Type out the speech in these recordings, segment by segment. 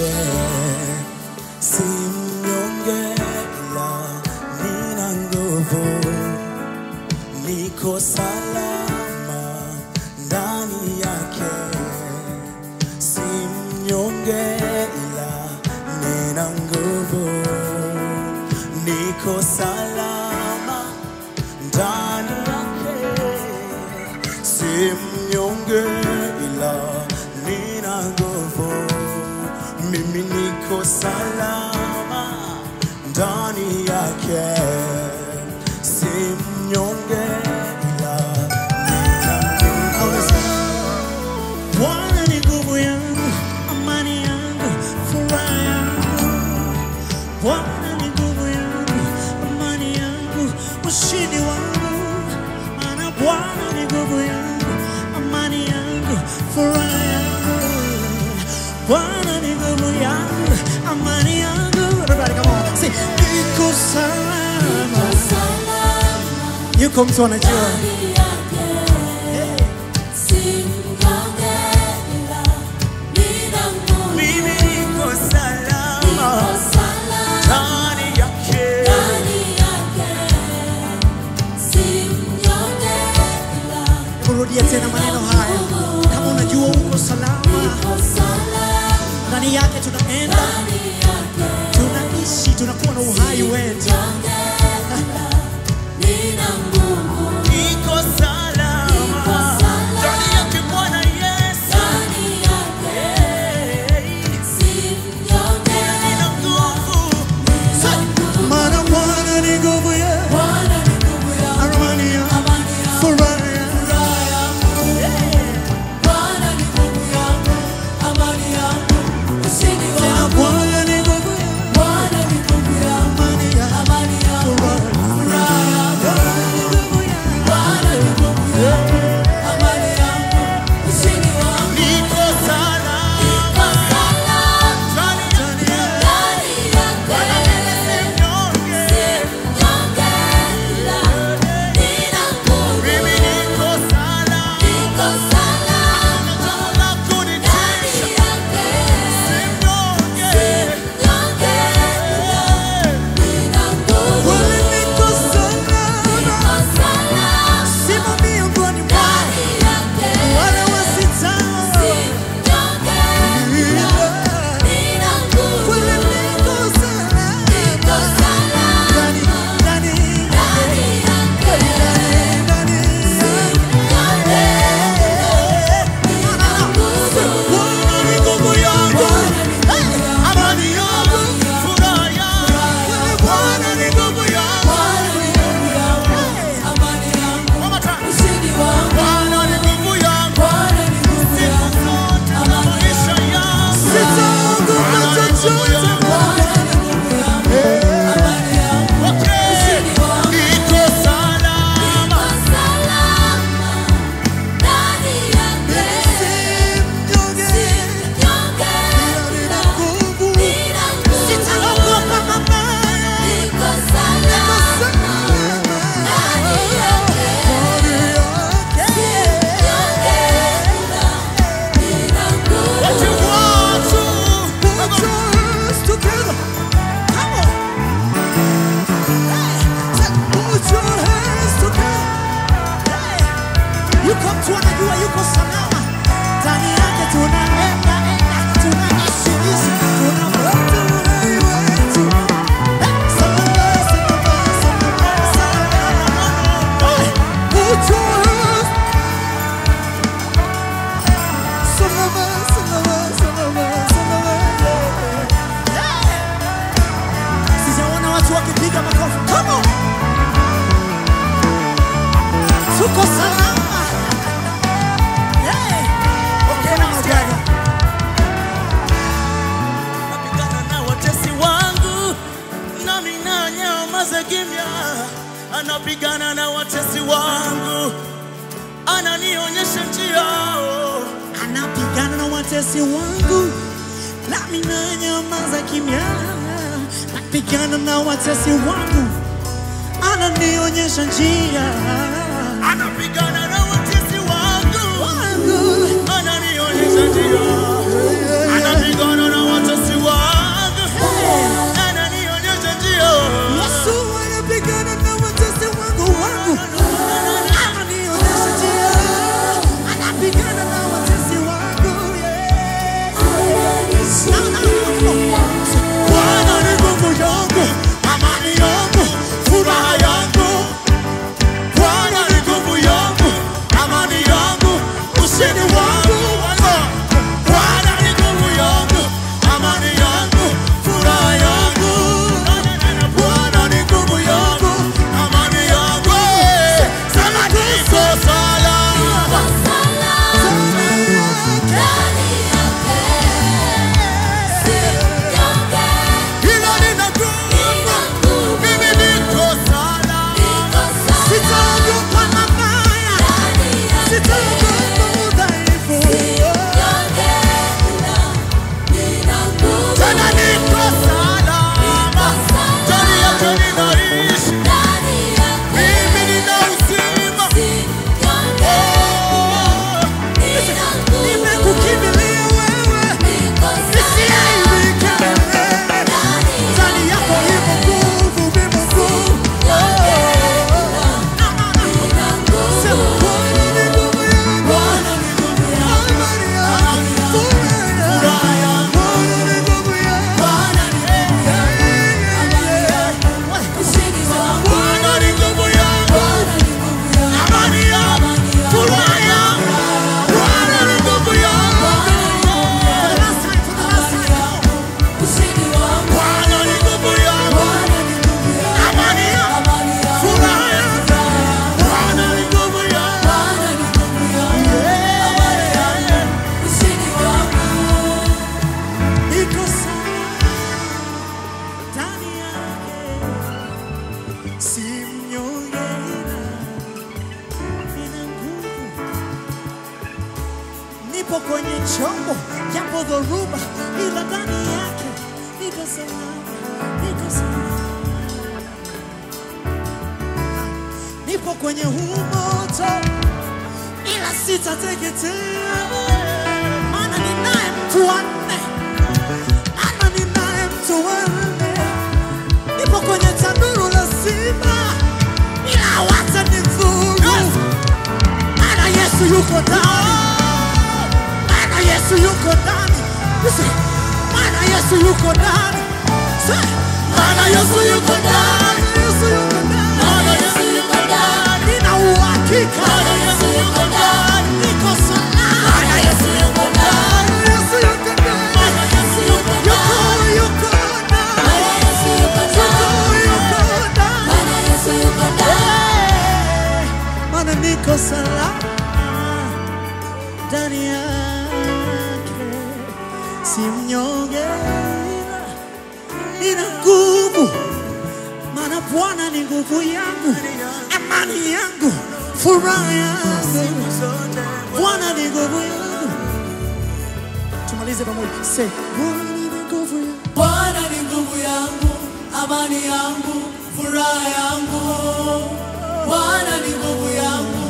yake si mnyonge ila nina nguvu, niko salama ndani yake, si mnyonge ila nina nguvu, niko salama ndani yake, si mnyonge ila nina nguvu, mimi niko salama ndani yake, si mnyonge ila nina nguvu. Bwana ni nguvu yangu, amani yangu, furaha yangu. Bwana ni nguvu yangu, amani yangu, ushindi wangu. Maana Bwana ni nguvu yangu, amani yangu, furaha yangu. Bwana ni nguvu yangu, amani yangu. Everybody come on, say niko salama. Yuko mtu anajua. Rudia tena maneno haya. Kama unajua uko salama, ndani yake tunaenda, tunaishi, tunakuwa na uhai wetu. Niko salama ndani yake Bwana Yesu, nina nguvu. Maana Bwana ni nguvu yangu, amani yangu, furaha yangu. Tena Bwana ni nguvu yangu, amani yangu, furaha yangu. Niko salama ndani yake, mimi niko salama, anataka kunitisha, simnyonge. Kweli niko salama, simo miongoni mwa wale wasitao. Kweli niko salama, ndani yake. Bwana ni nguvu yangu, Amani yangu, furaha yangu, Bwana ni nguvu yangu. One more time. Bwana ni nguvu yangu, siku zote za maisha yangu. sitaogopa chochote. Okay. Niko salama, what you want to. Unajua yuko salama ndani yake, tunaenda tunaishi, tunapata uhai wetu. Salama, salama, salama, salama. Put your hands. Salama, salama, salama, salama. Sijaona watu wakipiga makofi. Come on. Tuko salama. Napigana na watesi wangu, nami nanyamaza kimya. Anapigana na watesi wangu, ananionyesha njia. Anapigana na watesi wangu, nami nanyamaza kimya. Anapigana na watesi wangu, ananionyesha njia. Anapigana na watesi wangu, ananionyesha njia. Anapigana na watesi nipo kwenye chombo, japo dhoruba, ila ndani yake niko salama, niko salama. Nipo kwenye huu moto, ila sitateketea, maana ninaye mtu wa nne, maana ninaye mtu wa nne. Nipo kwenye tanuru la simba, ila hawatanidhuru, maana Yesu yuko ndani, maana Yesu yuko ndani. Maana Yesu yuko ndani, maana Yesu yuko ndani, Yesu yuko ndani, maana Yesu yuko ndani. Nina uhakika, maana Yesu yuko ndani, niko salama, maana Yesu yuko ndani, Yesu yuko ndani, maana Yesu yuko ndani, yuko ndani, maana Yesu yuko ndani, yuko ndani, maana Yesu yuko ndani, maana niko salama ndani yake, si mnyonge ila nina nguvu, maana Bwana ni nguvu yangu, amani yangu, furaha yangu. Bwana ni nguvu yangu. Tumalize pamoja. Say, Bwana ni nguvu yangu, Bwana ni nguvu yangu, amani yangu, furaha yangu. Bwana ni nguvu yangu,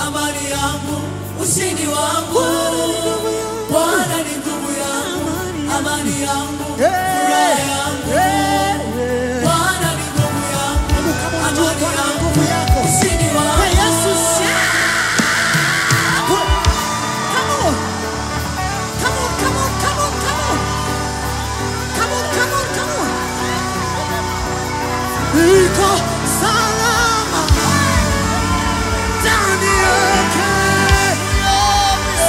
amani yangu, ushindi wangu. Bwana ni nguvu yangu, amani yangu, furaha yangu. Bwana ni nguvu yangu, amani yangu, ushindi wangu. Hey, Yesu, come on. Come on, come on, come on, come on. Come on, come on, come on. Niko salama ndani yake,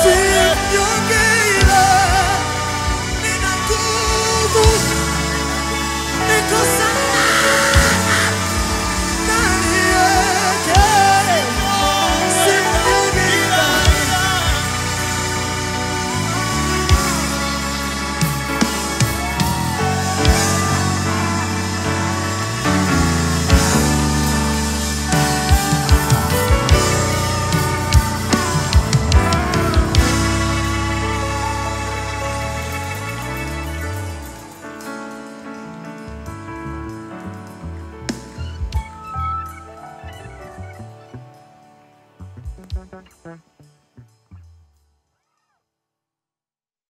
si mnyonge ila nina nguvu. Niko salama ndani yake, si mnyonge ila. Thank you.